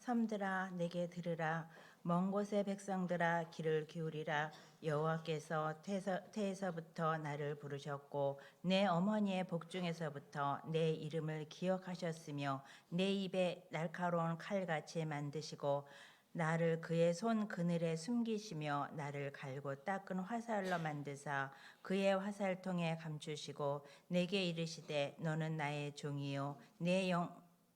섬들아 내게 들으라. 먼 곳의 백성들아 귀를 기울이라. 여호와께서 태에서부터 나를 부르셨고 내 어머니의 복중에서부터 내 이름을 기억하셨으며 내 입에 날카로운 칼같이 만드시고 나를 그의 손 그늘에 숨기시며 나를 갈고 닦은 화살로 만드사 그의 화살통에 감추시고 내게 이르시되 너는 나의 종이요 내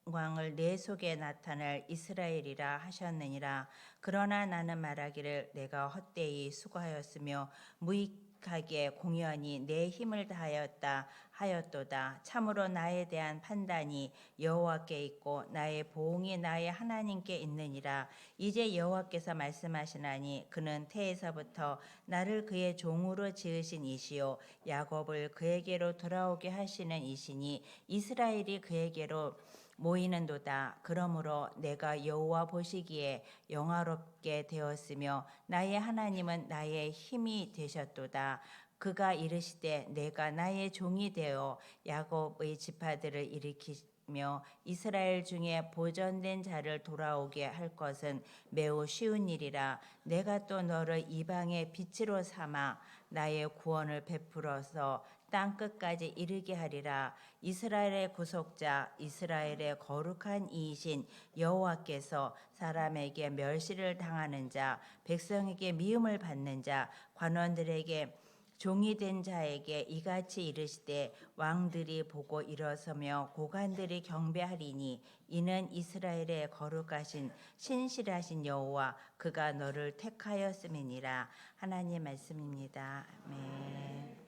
영광을 내 속에 나타낼 이스라엘이라 하셨느니라. 그러나 나는 말하기를 내가 헛되이 수고하였으며 무익하게 공연히 내 힘을 다하였다 하였도다. 참으로 나에 대한 판단이 여호와께 있고 나의 보응이 나의 하나님께 있느니라. 이제 여호와께서 말씀하시나니 그는 태에서부터 나를 그의 종으로 지으신 이시요 야곱을 그에게로 돌아오게 하시는 이시니 이스라엘이 그에게로 모이는도다. 그러므로 내가 여호와 보시기에 영화롭게 되었으며 나의 하나님은 나의 힘이 되셨도다. 그가 이르시되 내가 나의 종이 되어 야곱의 지파들을 일으키며 이스라엘 중에 보존된 자를 돌아오게 할 것은 매우 쉬운 일이라. 내가 또 너를 이방의 빛으로 삼아 나의 구원을 베풀어서 땅 끝까지 이르게 하리라. 이스라엘의 구속자 이스라엘의 거룩한 이이신 여호와께서 사람에게 멸시를 당하는 자 백성에게 미움을 받는 자 관원들에게 종이 된 자에게 이같이 이르시되 왕들이 보고 일어서며 고관들이 경배하리니 이는 이스라엘의 거룩하신 신실하신 여호와 그가 너를 택하였음이니라. 하나님 말씀입니다. 아멘.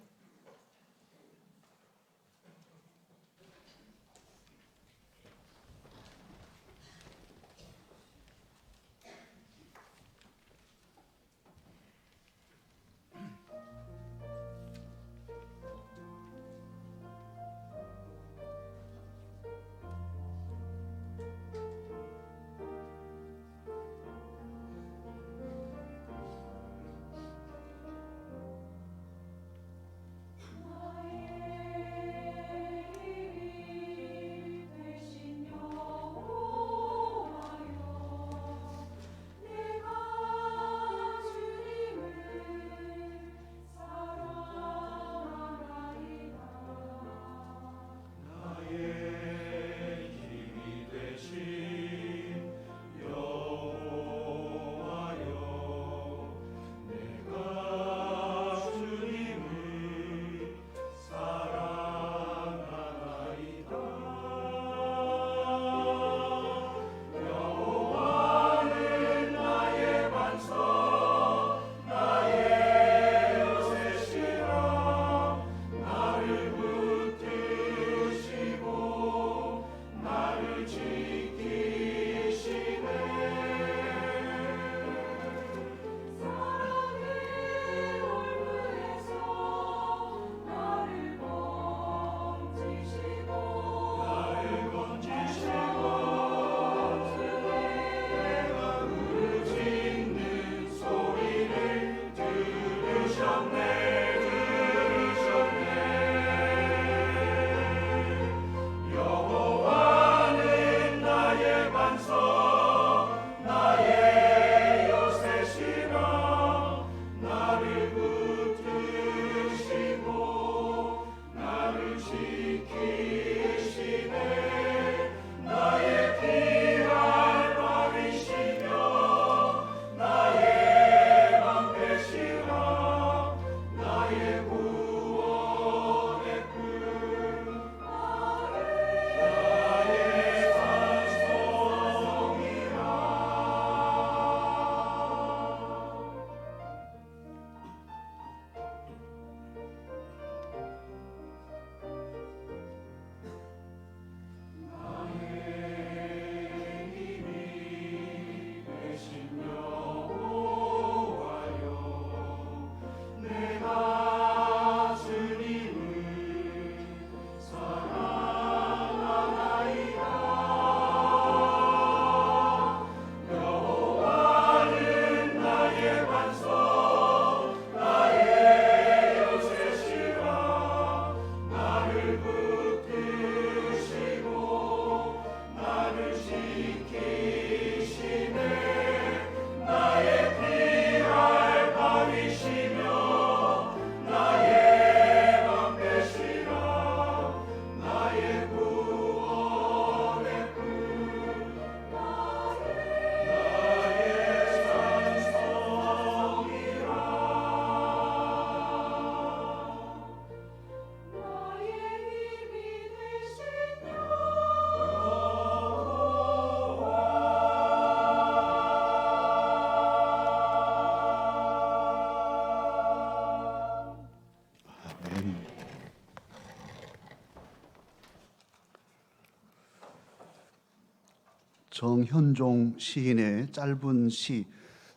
정현종 시인의 짧은 시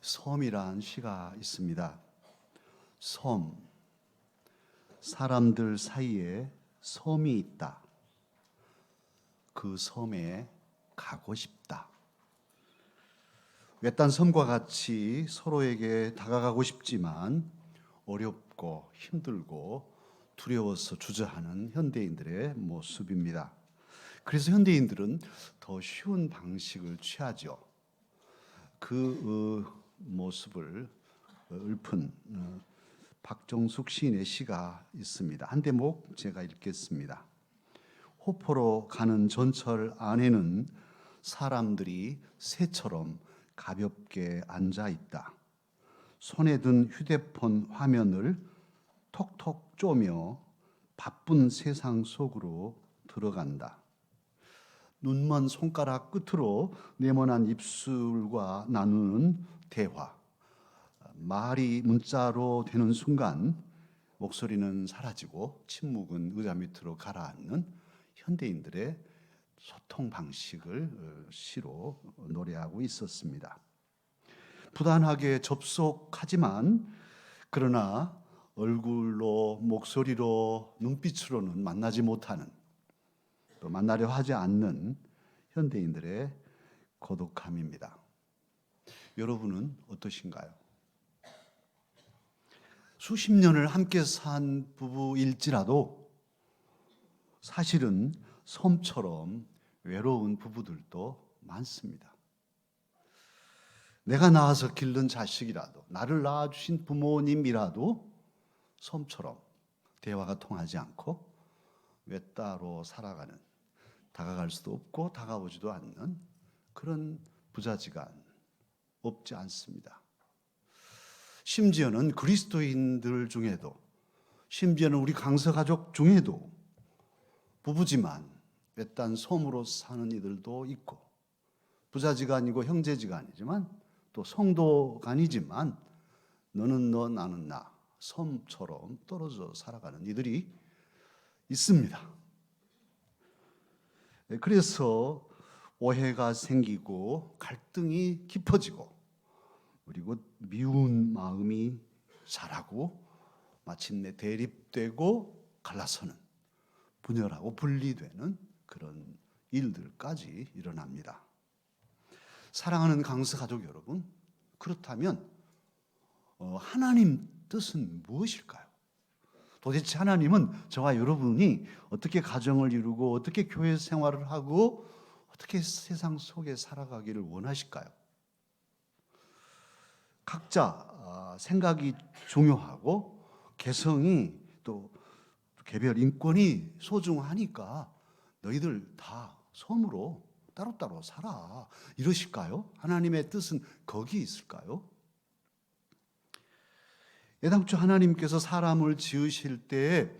섬이란 시가 있습니다. 섬, 사람들 사이에 섬이 있다. 그 섬에 가고 싶다. 외딴 섬과 같이 서로에게 다가가고 싶지만 어렵고 힘들고 두려워서 주저하는 현대인들의 모습입니다. 그래서 현대인들은 더 쉬운 방식을 취하죠. 그 모습을 읊은 박정숙 시인의 시가 있습니다. 한 대목 제가 읽겠습니다. 호포로 가는 전철 안에는 사람들이 새처럼 가볍게 앉아 있다. 손에 든 휴대폰 화면을 톡톡 쪼며 바쁜 세상 속으로 들어간다. 눈먼 손가락 끝으로 네모난 입술과 나누는 대화. 말이 문자로 되는 순간 목소리는 사라지고 침묵은 의자 밑으로 가라앉는 현대인들의 소통 방식을 시로 노래하고 있었습니다. 부단하게 접속하지만 그러나 얼굴로, 목소리로, 눈빛으로는 만나지 못하는, 또 만나려 하지 않는 현대인들의 고독함입니다. 여러분은 어떠신가요? 수십 년을 함께 산 부부일지라도 사실은 섬처럼 외로운 부부들도 많습니다. 내가 낳아서 기른 자식이라도, 나를 낳아주신 부모님이라도 섬처럼 대화가 통하지 않고 외따로 살아가는, 다가갈 수도 없고 다가오지도 않는 그런 부자지간 없지 않습니다. 심지어는 그리스도인들 중에도, 심지어는 우리 강서가족 중에도 부부지만 외딴 섬으로 사는 이들도 있고, 부자지간이고 형제지간이지만 또 성도간이지만 너는 너 나는 나, 섬처럼 떨어져 살아가는 이들이 있습니다. 그래서 오해가 생기고 갈등이 깊어지고, 그리고 미운 마음이 자라고 마침내 대립되고 갈라서는, 분열하고 분리되는 그런 일들까지 일어납니다. 사랑하는 강서 가족 여러분, 그렇다면 하나님 뜻은 무엇일까요? 도대체 하나님은 저와 여러분이 어떻게 가정을 이루고 어떻게 교회 생활을 하고 어떻게 세상 속에 살아가기를 원하실까요? 각자 생각이 중요하고 개성이 또 개별 인권이 소중하니까 너희들 다 섬으로 따로따로 살아, 이러실까요? 하나님의 뜻은 거기 있을까요? 애당초 하나님께서 사람을 지으실 때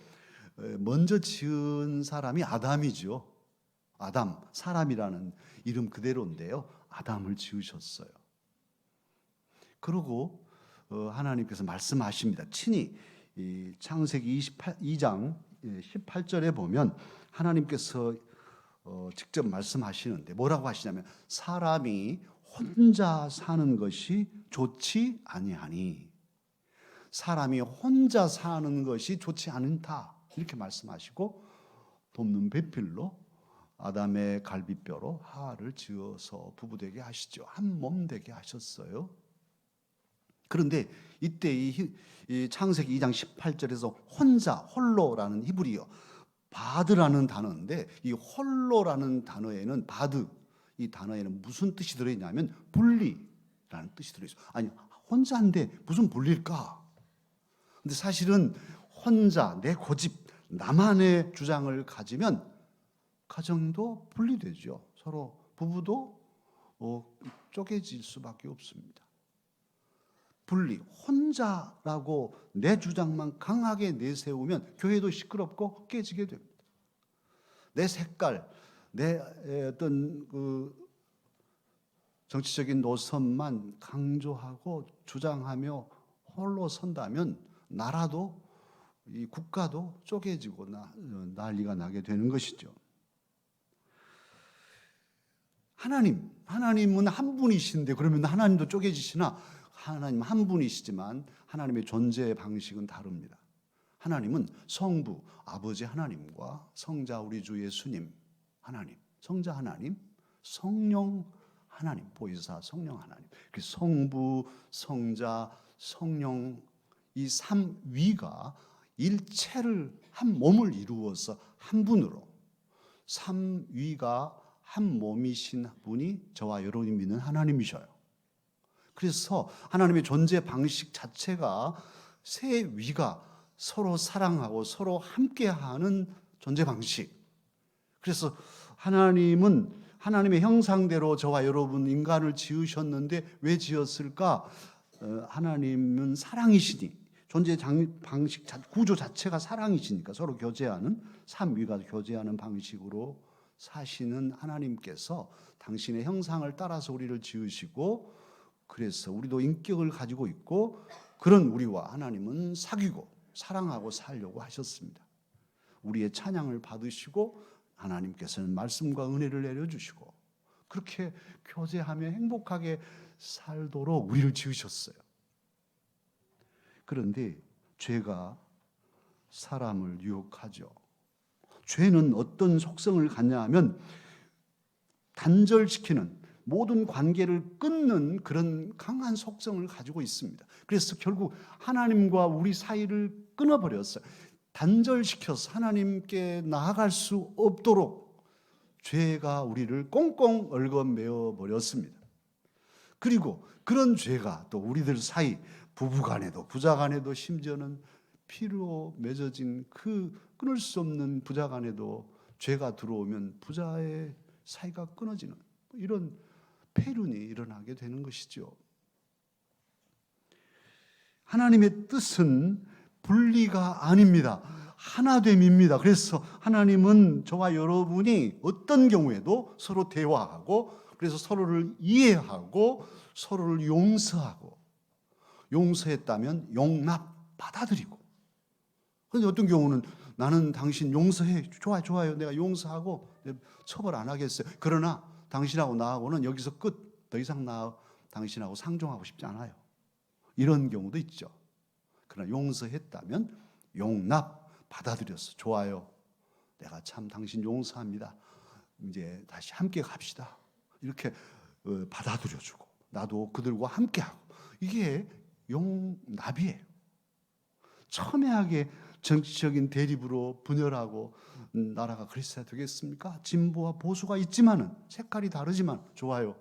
먼저 지은 사람이 아담이죠. 아담, 사람이라는 이름 그대로인데요. 아담을 지으셨어요. 그리고 하나님께서 말씀하십니다. 친히 창세기 2장 18절에 보면 하나님께서 직접 말씀하시는데 뭐라고 하시냐면, 사람이 혼자 사는 것이 좋지 아니하니, 사람이 혼자 사는 것이 좋지 않다, 이렇게 말씀하시고 돕는 배필로 아담의 갈비뼈로 하와를 지어서 부부되게 하시죠. 한 몸 되게 하셨어요. 그런데 이때 이 창세기 2장 18절에서 혼자, 홀로라는 히브리어 바드라는 단어인데, 이 홀로라는 단어에는, 바드 이 단어에는 무슨 뜻이 들어있냐면 분리라는 뜻이 들어있어요. 아니, 혼자인데 무슨 분리일까? 근데 사실은 혼자, 내 고집, 나만의 주장을 가지면 가정도 분리되죠. 서로 부부도 쪼개질 수밖에 없습니다. 분리, 혼자라고 내 주장만 강하게 내세우면 교회도 시끄럽고 깨지게 됩니다. 내 색깔, 내 어떤 그 정치적인 노선만 강조하고 주장하며 홀로 선다면 나라도, 이 국가도 쪼개지고 난리가 나게 되는 것이죠. 하나님은 한 분이신데 그러면 하나님도 쪼개지시나? 하나님 한 분이시지만 하나님의 존재 방식은 다릅니다. 하나님은 성부, 아버지 하나님과 성자 우리 주 예수님 하나님, 성자 하나님, 성령 하나님, 보혜사 성령 하나님. 그 성부, 성자, 성령 이 삼위가 일체를 한 몸을 이루어서 한 분으로 삼위가 한 몸이신 분이 저와 여러분이 믿는 하나님이셔요. 그래서 하나님의 존재 방식 자체가 세 위가 서로 사랑하고 서로 함께하는 존재 방식. 그래서 하나님은 하나님의 형상대로 저와 여러분 인간을 지으셨는데 왜 지었을까? 하나님은 사랑이시니 존재 방식 구조 자체가 사랑이시니까 서로 교제하는 삼위가 교제하는 방식으로 사시는 하나님께서 당신의 형상을 따라서 우리를 지으시고 그래서 우리도 인격을 가지고 있고 그런 우리와 하나님은 사귀고 사랑하고 살려고 하셨습니다. 우리의 찬양을 받으시고 하나님께서는 말씀과 은혜를 내려주시고 그렇게 교제하며 행복하게 살도록 우리를 지으셨어요. 그런데 죄가 사람을 유혹하죠. 죄는 어떤 속성을 갖냐 하면 단절시키는 모든 관계를 끊는 그런 강한 속성을 가지고 있습니다. 그래서 결국 하나님과 우리 사이를 끊어버렸어요. 단절시켜서 하나님께 나아갈 수 없도록 죄가 우리를 꽁꽁 얽어매어 버렸습니다. 그리고 그런 죄가 또 우리들 사이 부부간에도 부자간에도 심지어는 피로 맺어진 그 끊을 수 없는 부자간에도 죄가 들어오면 부자의 사이가 끊어지는 이런 폐륜이 일어나게 되는 것이죠. 하나님의 뜻은 분리가 아닙니다. 하나됨입니다. 그래서 하나님은 저와 여러분이 어떤 경우에도 서로 대화하고 그래서 서로를 이해하고 서로를 용서하고 용서했다면 용납 받아들이고 그런데 어떤 경우는 나는 당신 용서해 좋아요 내가 용서하고 처벌 안 하겠어요. 그러나 당신하고 나하고는 여기서 끝. 더 이상 당신하고 상종하고 싶지 않아요. 이런 경우도 있죠. 그러나 용서했다면 용납 받아들였어. 좋아요. 내가 참 당신 용서합니다. 이제 다시 함께 갑시다. 이렇게 받아들여주고 나도 그들과 함께하고 이게 용납이에요. 첨예하게 정치적인 대립으로 분열하고 나라가 그랬어야 되겠습니까? 진보와 보수가 있지만은 색깔이 다르지만 좋아요.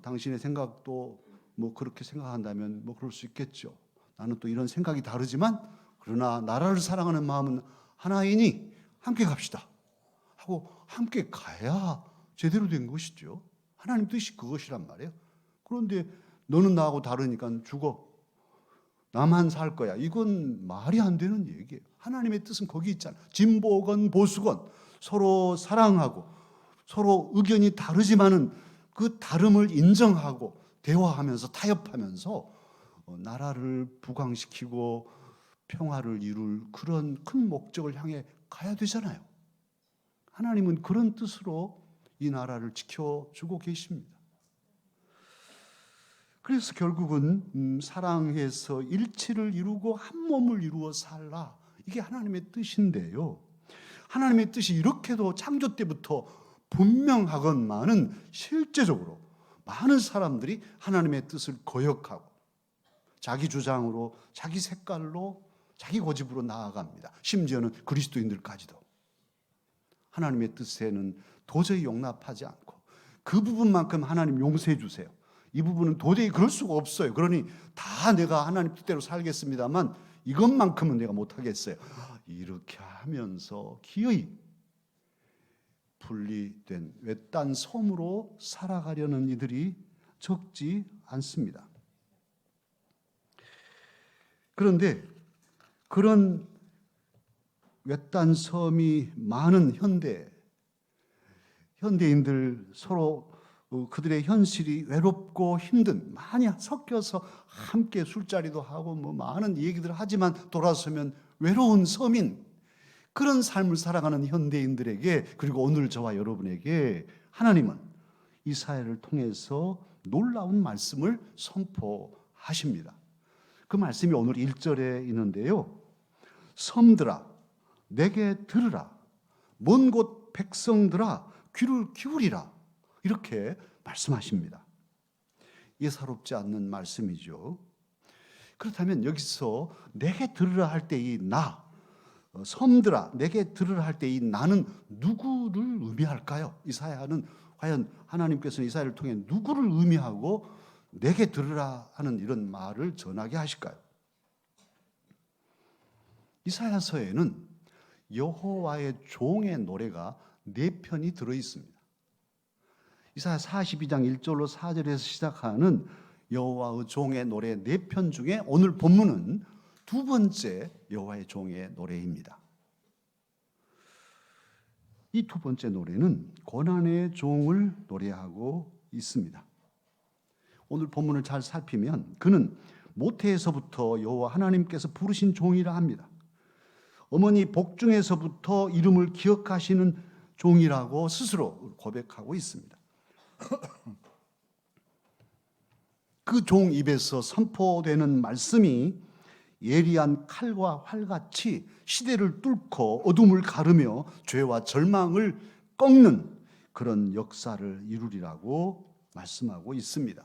당신의 생각도 뭐 그렇게 생각한다면 뭐 그럴 수 있겠죠. 나는 또 이런 생각이 다르지만 그러나 나라를 사랑하는 마음은 하나이니 함께 갑시다 하고 함께 가야 제대로 된 것이죠. 하나님 뜻이 그것이란 말이에요. 그런데 너는 나하고 다르니까 죽어. 나만 살 거야. 이건 말이 안 되는 얘기예요. 하나님의 뜻은 거기 있잖아요. 진보건 보수건 서로 사랑하고 서로 의견이 다르지만은 그 다름을 인정하고 대화하면서 타협하면서 나라를 부강시키고 평화를 이룰 그런 큰 목적을 향해 가야 되잖아요. 하나님은 그런 뜻으로 이 나라를 지켜주고 계십니다. 그래서 결국은 사랑해서 일치를 이루고 한 몸을 이루어 살라. 이게 하나님의 뜻인데요. 하나님의 뜻이 이렇게도 창조 때부터 분명하건만은 실제적으로 많은 사람들이 하나님의 뜻을 거역하고 자기 주장으로 자기 색깔로 자기 고집으로 나아갑니다. 심지어는 그리스도인들까지도 하나님의 뜻에는 도저히 용납하지 않고 그 부분만큼 하나님 용서해 주세요. 이 부분은 도저히 그럴 수가 없어요. 그러니 다 내가 하나님 뜻대로 살겠습니다만 이것만큼은 내가 못하겠어요. 이렇게 하면서 기어이 분리된 외딴 섬으로 살아가려는 이들이 적지 않습니다. 그런데 그런 외딴 섬이 많은 현대인들 서로 그들의 현실이 외롭고 힘든 많이 섞여서 함께 술자리도 하고 뭐 많은 얘기들 하지만 돌아서면 외로운 서민 그런 삶을 살아가는 현대인들에게 그리고 오늘 저와 여러분에게 하나님은 이사야를 통해서 놀라운 말씀을 선포하십니다. 그 말씀이 오늘 1절에 있는데요. 섬들아 내게 들으라, 먼 곳 백성들아 귀를 기울이라, 이렇게 말씀하십니다. 예사롭지 않는 말씀이죠. 그렇다면 여기서 내게 들으라 할 때 이 나, 섬들아 내게 들으라 할 때 이 나는 누구를 의미할까요? 이사야는 과연 하나님께서는 이사야를 통해 누구를 의미하고 내게 들으라 하는 이런 말을 전하게 하실까요? 이사야서에는 여호와의 종의 노래가 4편이 들어 있습니다. 이사야 42장 1절로 4절에서 시작하는 여호와의 종의 노래 4편 중에 오늘 본문은 2번째 여호와의 종의 노래입니다. 이 2번째 노래는 고난의 종을 노래하고 있습니다. 오늘 본문을 잘 살피면 그는 모태에서부터 여호와 하나님께서 부르신 종이라 합니다. 어머니 복중에서부터 이름을 기억하시는 종이라고 스스로 고백하고 있습니다. 그 종 입에서 선포되는 말씀이 예리한 칼과 활같이 시대를 뚫고 어둠을 가르며 죄와 절망을 꺾는 그런 역사를 이루리라고 말씀하고 있습니다.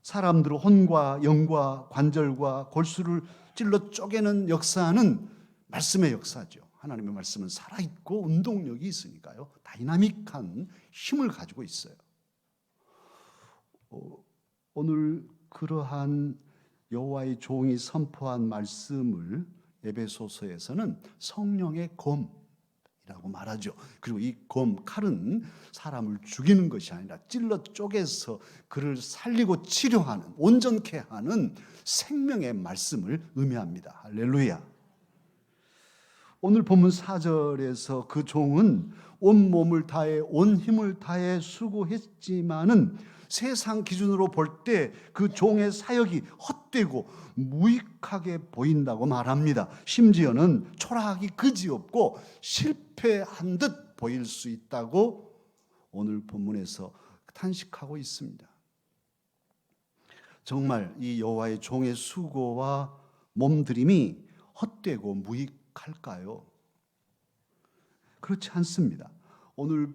사람들의 혼과 영과 관절과 골수를 찔러 쪼개는 역사는 말씀의 역사죠. 하나님의 말씀은 살아있고 운동력이 있으니까요. 다이나믹한 힘을 가지고 있어요. 오늘 그러한 여호와의 종이 선포한 말씀을 에베소서에서는 성령의 검이라고 말하죠. 그리고 이 검, 칼은 사람을 죽이는 것이 아니라 찔러 쪼개서 그를 살리고 치료하는, 온전케 하는 생명의 말씀을 의미합니다. 할렐루야. 오늘 본문 4절에서 그 종은 온 몸을 다해 온 힘을 다해 수고했지만은 세상 기준으로 볼 때 그 종의 사역이 헛되고 무익하게 보인다고 말합니다. 심지어는 초라하기 그지없고 실패한 듯 보일 수 있다고 오늘 본문에서 탄식하고 있습니다. 정말 이 여호와의 종의 수고와 몸부림이 헛되고 무익할까요? 그렇지 않습니다. 오늘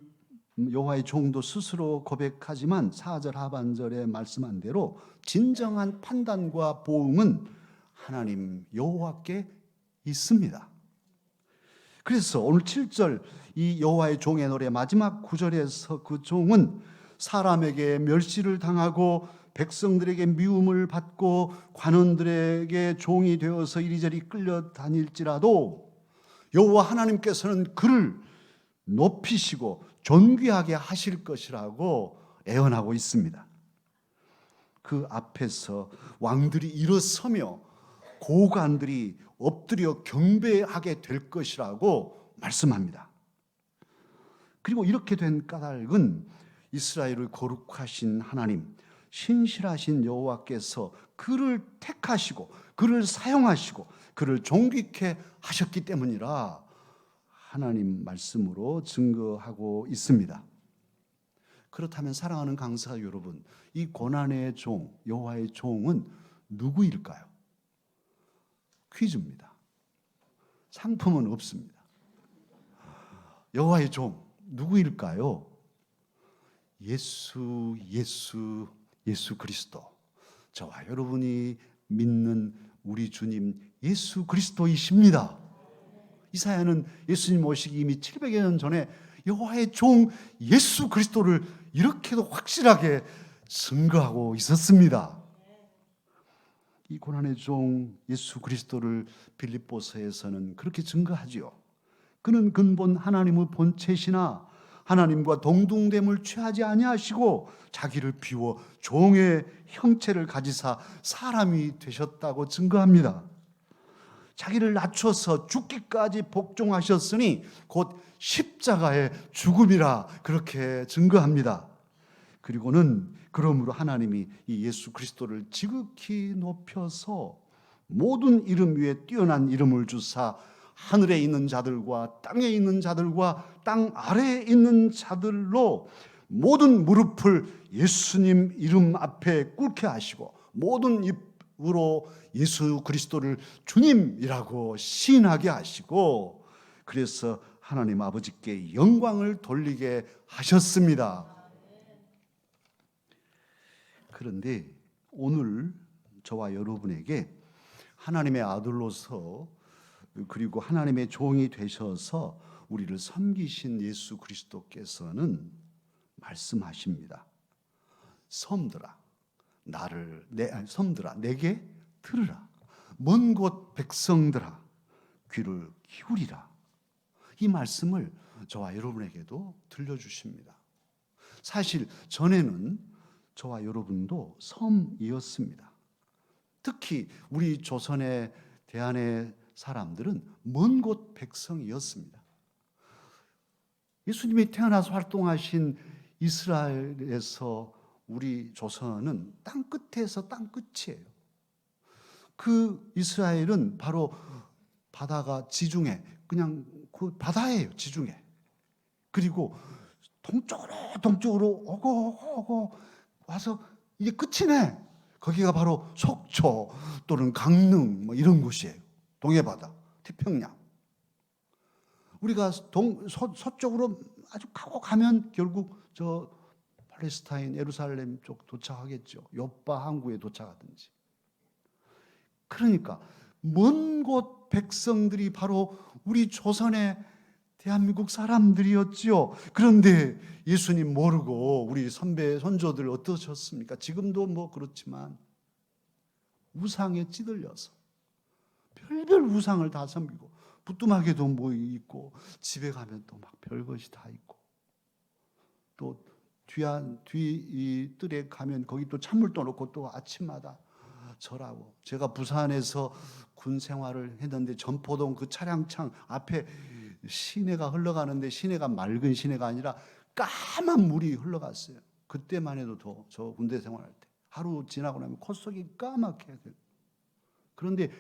여호와의 종도 스스로 고백하지만 4절 하반절에 말씀한 대로 진정한 판단과 보응은 하나님 여호와께 있습니다. 그래서 오늘 7절 이 여호와의 종의 노래 마지막 구절에서 그 종은 사람에게 멸시를 당하고 백성들에게 미움을 받고 관원들에게 종이 되어서 이리저리 끌려다닐지라도 여호와 하나님께서는 그를 높이시고 존귀하게 하실 것이라고 애언하고 있습니다. 그 앞에서 왕들이 일어서며 고관들이 엎드려 경배하게 될 것이라고 말씀합니다. 그리고 이렇게 된 까닭은 이스라엘을 거룩하신 하나님, 신실하신 여호와께서 그를 택하시고 그를 사용하시고 그를 존귀케 하셨기 때문이라 하나님 말씀으로 증거하고 있습니다. 그렇다면 사랑하는 강사 여러분, 이 고난의 종, 여호와의 종은 누구일까요? 퀴즈입니다. 상품은 없습니다. 여호와의 종 누구일까요? 예수 그리스도. 저와 여러분이 믿는 우리 주님 예수 그리스도이십니다. 이사야는 예수님 오시기 이미 700여 년 전에 여호와의 종 예수 그리스도를 이렇게도 확실하게 증거하고 있었습니다. 이 고난의 종 예수 그리스도를 빌립보서에서는 그렇게 증거하지요. 그는 근본 하나님의 본체시나 하나님과 동등됨을 취하지 아니하시고 자기를 비워 종의 형체를 가지사 사람이 되셨다고 증거합니다. 자기를 낮춰서 죽기까지 복종하셨으니 곧 십자가의 죽음이라 그렇게 증거합니다. 그리고는 그러므로 하나님이 이 예수 그리스도를 지극히 높여서 모든 이름 위에 뛰어난 이름을 주사 하늘에 있는 자들과 땅에 있는 자들과 땅 아래에 있는 자들로 모든 무릎을 예수님 이름 앞에 꿇게 하시고 모든 입으로 예수 그리스도를 주님이라고 시인하게 하시고 그래서 하나님 아버지께 영광을 돌리게 하셨습니다. 그런데 오늘 저와 여러분에게 하나님의 아들로서 그리고 하나님의 종이 되셔서 우리를 섬기신 예수 그리스도께서는 말씀하십니다. 섬들아 내게 들으라. 먼 곳 백성들아 귀를 기울이라. 이 말씀을 저와 여러분에게도 들려주십니다. 사실 전에는 저와 여러분도 섬이었습니다. 특히 우리 조선의 대한의 사람들은 먼 곳 백성이었습니다. 예수님이 태어나서 활동하신 이스라엘에서 우리 조선은 땅 끝에서 땅 끝이에요. 그 이스라엘은 바로 바다가 지중해, 그냥 그 바다예요, 지중해. 그리고 동쪽으로 오고 와서 이게 끝이네. 거기가 바로 속초 또는 강릉 뭐 이런 곳이에요. 동해바다, 태평양. 우리가 서쪽으로 아주 가면 결국 저 팔레스타인, 예루살렘 쪽 도착하겠죠. 요파 항구에 도착하든지. 그러니까 먼 곳 백성들이 바로 우리 조선의 대한민국 사람들이었지요. 그런데 예수님 모르고 우리 선배 선조들 어떠셨습니까? 지금도 뭐 그렇지만 우상에 찌들려서 별별 우상을 다 섬기고 부뚜막에도 뭐 있고 집에 가면 또 막 별것이 다 있고 또 뒤 뜰에 가면 거기 또 찬물도 넣고 또 아침마다 절하고. 제가 부산에서 군 생활을 했는데 전포동 그 차량창 앞에 시내가 흘러가는데 시내가 맑은 시내가 아니라 까만 물이 흘러갔어요. 그때만 해도 저 군대 생활할 때 하루 지나고 나면 콧속이 까맣게 돼요. 그런데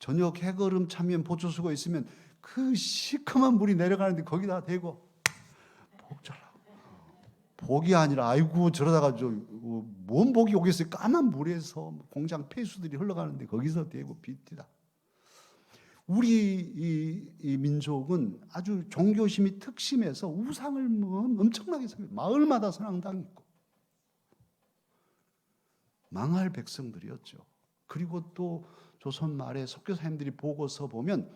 저녁 해걸음 차면 보초수거 있으면 그 시커먼 물이 내려가는데 거기다 대고 복절하고. 복이 아니라 아이고 저러다가 뭔 복이 오겠어요. 까만 물에서 공장 폐수들이 흘러가는데 거기서 대고 빗디다. 우리 이 민족은 아주 종교심이 특심해서 우상을 엄청나게 섬겨요. 마을마다 선앙당이 있고 망할 백성들이었죠. 그리고 또 조선 말에 선교사님들이 보고서 보면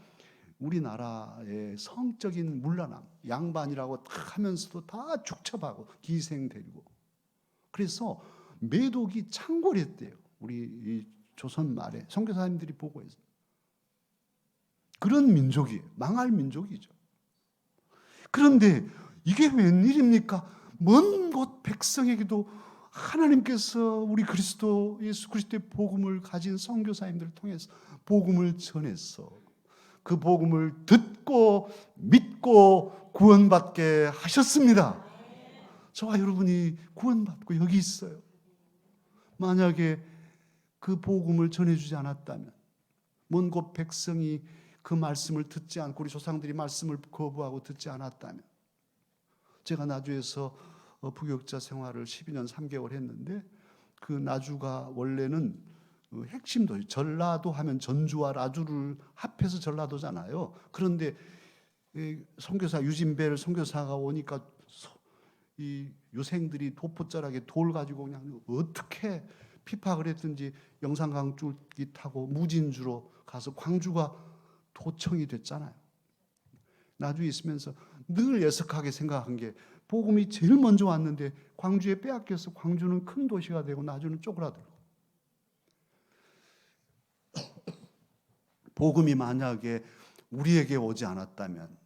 우리나라의 성적인 문란함, 양반이라고 딱 하면서도 다 축첩하고 기생 데리고 그래서 매독이 창궐했대요. 우리 이 조선 말에 선교사님들이 보고했어요. 그런 민족이에요. 망할 민족이죠. 그런데 이게 웬일입니까? 먼 곳 백성에게도 하나님께서 우리 그리스도 예수 그리스도의 복음을 가진 선교사님들을 통해서 복음을 전해서 그 복음을 듣고 믿고 구원받게 하셨습니다. 저와 여러분이 구원받고 여기 있어요. 만약에 그 복음을 전해주지 않았다면 먼 곳 백성이 그 말씀을 듣지 않고 우리 조상들이 말씀을 거부하고 듣지 않았다면 제가 나주에서 부교육자 생활을 12년 3개월 했는데 그 나주가 원래는 핵심도 전라도 하면 전주와 나주를 합해서 전라도잖아요. 그런데 선교사 유진벨 선교사가 오니까 이 유생들이 도포자락에 돌 가지고 그냥 어떻게 피박을 했든지 영산강줄기 타고 무진주로 가서 광주가 도청이 됐잖아요. 나주에 있으면서 늘 예석하게 생각한 게 복음이 제일 먼저 왔는데 광주에 빼앗겨서 광주는 큰 도시가 되고 나주는 쪼그라들고. 복음이 만약에 우리에게 오지 않았다면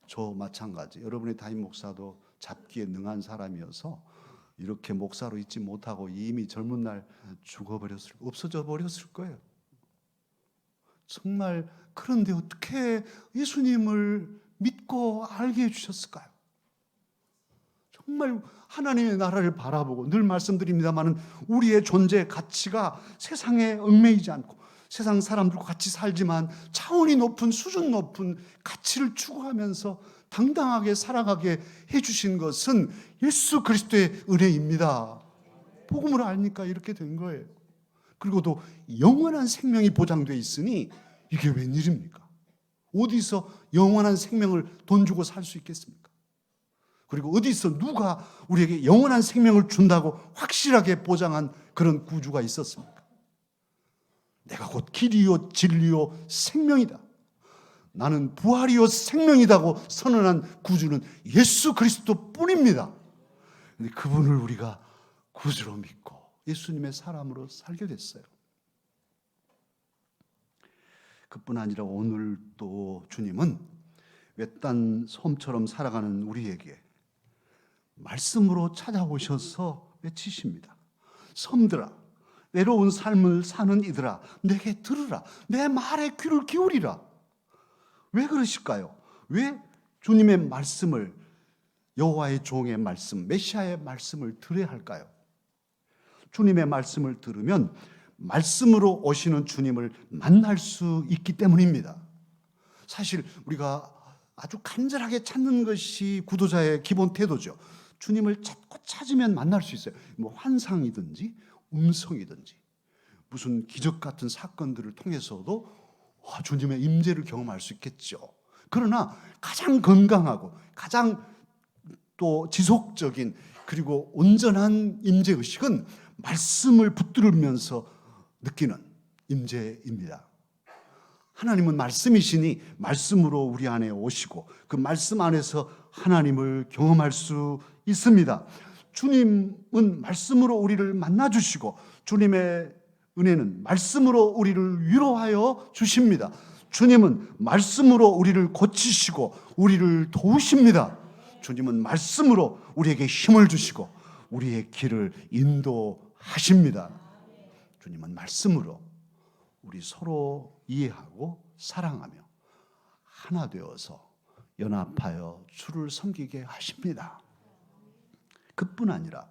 저 마찬가지 여러분의 담임 목사도 잡기에 능한 사람이어서 이렇게 목사로 있지 못하고 이미 젊은 날 없어져 버렸을 거예요. 정말 그런데 어떻게 예수님을 믿고 알게 해주셨을까요? 정말 하나님의 나라를 바라보고 늘 말씀드립니다마는 우리의 존재 가치가 세상에 얽매이지 않고 세상 사람들과 같이 살지만 차원이 높은 수준 높은 가치를 추구하면서 당당하게 살아가게 해주신 것은 예수 그리스도의 은혜입니다. 복음을 아니까 이렇게 된 거예요. 그리고 또 영원한 생명이 보장되어 있으니 이게 웬일입니까? 어디서 영원한 생명을 돈 주고 살 수 있겠습니까? 그리고 어디서 누가 우리에게 영원한 생명을 준다고 확실하게 보장한 그런 구주가 있었습니까? 내가 곧 길이요 진리요 생명이다. 나는 부활이요 생명이다고 선언한 구주는 예수 그리스도 뿐입니다. 근데 그분을 우리가 구주로 믿고 예수님의 사람으로 살게 됐어요. 그뿐 아니라 오늘 또 주님은 외딴 섬처럼 살아가는 우리에게 말씀으로 찾아오셔서 외치십니다. 섬들아, 외로운 삶을 사는 이들아, 내게 들으라. 내 말에 귀를 기울이라. 왜 그러실까요? 왜 주님의 말씀을, 여호와의 종의 말씀, 메시아의 말씀을 들어야 할까요? 주님의 말씀을 들으면 말씀으로 오시는 주님을 만날 수 있기 때문입니다. 사실 우리가 아주 간절하게 찾는 것이 구도자의 기본 태도죠. 주님을 찾고 찾으면 만날 수 있어요. 뭐 환상이든지 음성이든지 무슨 기적 같은 사건들을 통해서도 주님의 임재를 경험할 수 있겠죠. 그러나 가장 건강하고 가장 또 지속적인 그리고 온전한 임재의식은 말씀을 붙들으면서 느끼는 임재입니다. 하나님은 말씀이시니 말씀으로 우리 안에 오시고 그 말씀 안에서 하나님을 경험할 수 있습니다. 주님은 말씀으로 우리를 만나주시고 주님의 은혜는 말씀으로 우리를 위로하여 주십니다. 주님은 말씀으로 우리를 고치시고 우리를 도우십니다. 주님은 말씀으로 우리에게 힘을 주시고 우리의 길을 인도하십니다. 주님은 말씀으로 우리 서로 이해하고 사랑하며 하나 되어서 연합하여 주를 섬기게 하십니다. 그뿐 아니라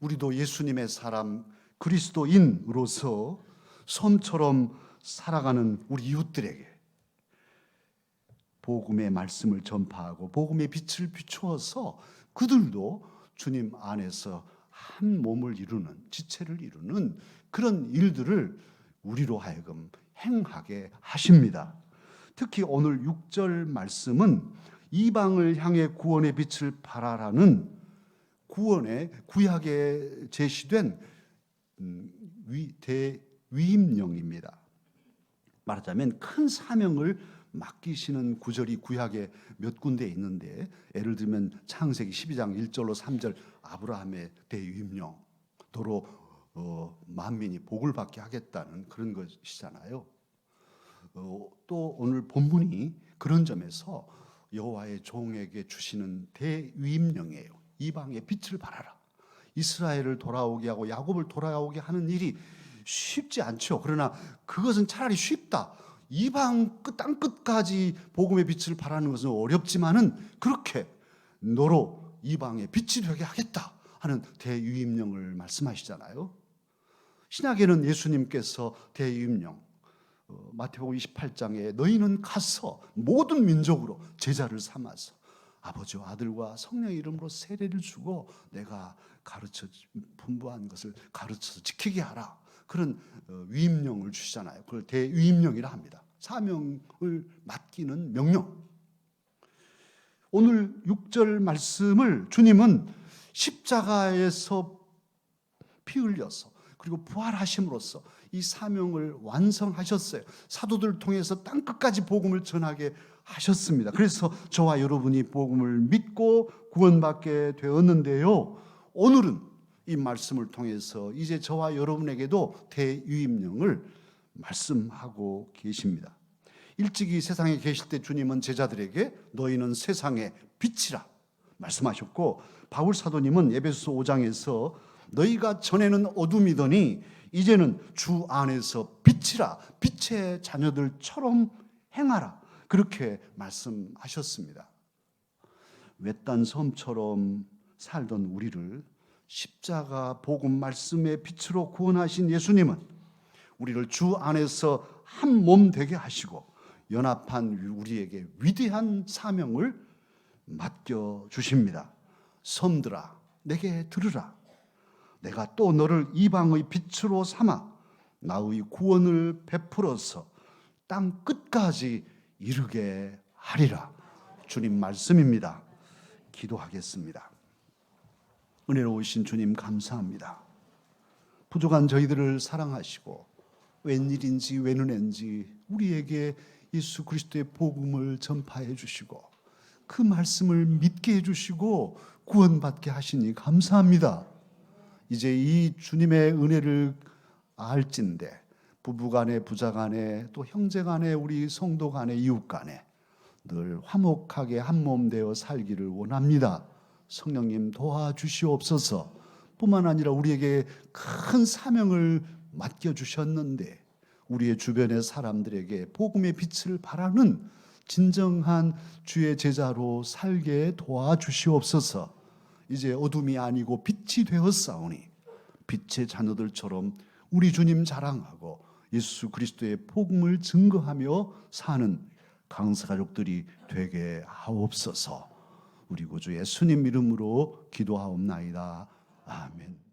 우리도 예수님의 사람 그리스도인으로서 섬처럼 살아가는 우리 이웃들에게 복음의 말씀을 전파하고 복음의 빛을 비추어서 그들도 주님 안에서 한 몸을 이루는, 지체를 이루는 그런 일들을 우리로 하여금 행하게 하십니다. 특히 오늘 6절 말씀은 이방을 향해 구원의 빛을 발하라는 구원의 구약에 제시된 대위임령입니다. 말하자면 큰 사명을 맡기시는 구절이 구약에 몇 군데 있는데, 예를 들면 창세기 12장 1절로 3절 아브라함의 대위임령, 도로 만민이 복을 받게 하겠다는 그런 것이잖아요. 또 오늘 본문이 그런 점에서 여호와의 종에게 주시는 대위임령이에요. 이방의 빛을 발하라. 이스라엘을 돌아오게 하고 야곱을 돌아오게 하는 일이 쉽지 않죠. 그러나 그것은 차라리 쉽다. 이방 땅 끝까지 복음의 빛을 발하는 것은 어렵지만은 그렇게 너로 이방의 빛이 되게 하겠다 하는 대위임령을 말씀하시잖아요. 신약에는 예수님께서 대위임령 마태복음 28장에 너희는 가서 모든 민족으로 제자를 삼아서 아버지와 아들과 성령의 이름으로 세례를 주고 내가 가르쳐 분부한 것을 가르쳐서 지키게 하라. 그런 위임령을 주시잖아요. 그걸 대위임령이라 합니다. 사명을 맡기는 명령. 오늘 6절 말씀을 주님은 십자가에서 피 흘려서 그리고 부활하심으로써 이 사명을 완성하셨어요. 사도들을 통해서 땅끝까지 복음을 전하게 하셨습니다. 그래서 저와 여러분이 복음을 믿고 구원받게 되었는데요. 오늘은 이 말씀을 통해서 이제 저와 여러분에게도 대위임령을 말씀하고 계십니다. 일찍이 세상에 계실 때 주님은 제자들에게 너희는 세상의 빛이라 말씀하셨고, 바울 사도님은 에베소서 5장에서 너희가 전에는 어둠이더니 이제는 주 안에서 빛이라, 빛의 자녀들처럼 행하라, 그렇게 말씀하셨습니다. 외딴 섬처럼 살던 우리를 십자가 복음 말씀의 빛으로 구원하신 예수님은 우리를 주 안에서 한 몸 되게 하시고 연합한 우리에게 위대한 사명을 맡겨 주십니다. 섬들아 내게 들으라. 내가 또 너를 이방의 빛으로 삼아 나의 구원을 베풀어서 땅 끝까지 이르게 하리라. 주님 말씀입니다. 기도하겠습니다. 은혜로우신 주님 감사합니다. 부족한 저희들을 사랑하시고 웬일인지 웬은인지 우리에게 예수 그리스도의 복음을 전파해 주시고 그 말씀을 믿게 해주시고 구원받게 하시니 감사합니다. 이제 이 주님의 은혜를 알진대 부부간에 부자간에 또 형제간에 우리 성도간에 이웃간에 늘 화목하게 한몸 되어 살기를 원합니다. 성령님 도와주시옵소서. 뿐만 아니라 우리에게 큰 사명을 맡겨주셨는데 우리의 주변의 사람들에게 복음의 빛을 발하는 진정한 주의 제자로 살게 도와주시옵소서. 이제 어둠이 아니고 빛이 되었사오니 빛의 자녀들처럼 우리 주님 자랑하고 예수 그리스도의 복음을 증거하며 사는 강사가족들이 되게 하옵소서. 우리 구주 예수님 이름으로 기도하옵나이다. 아멘.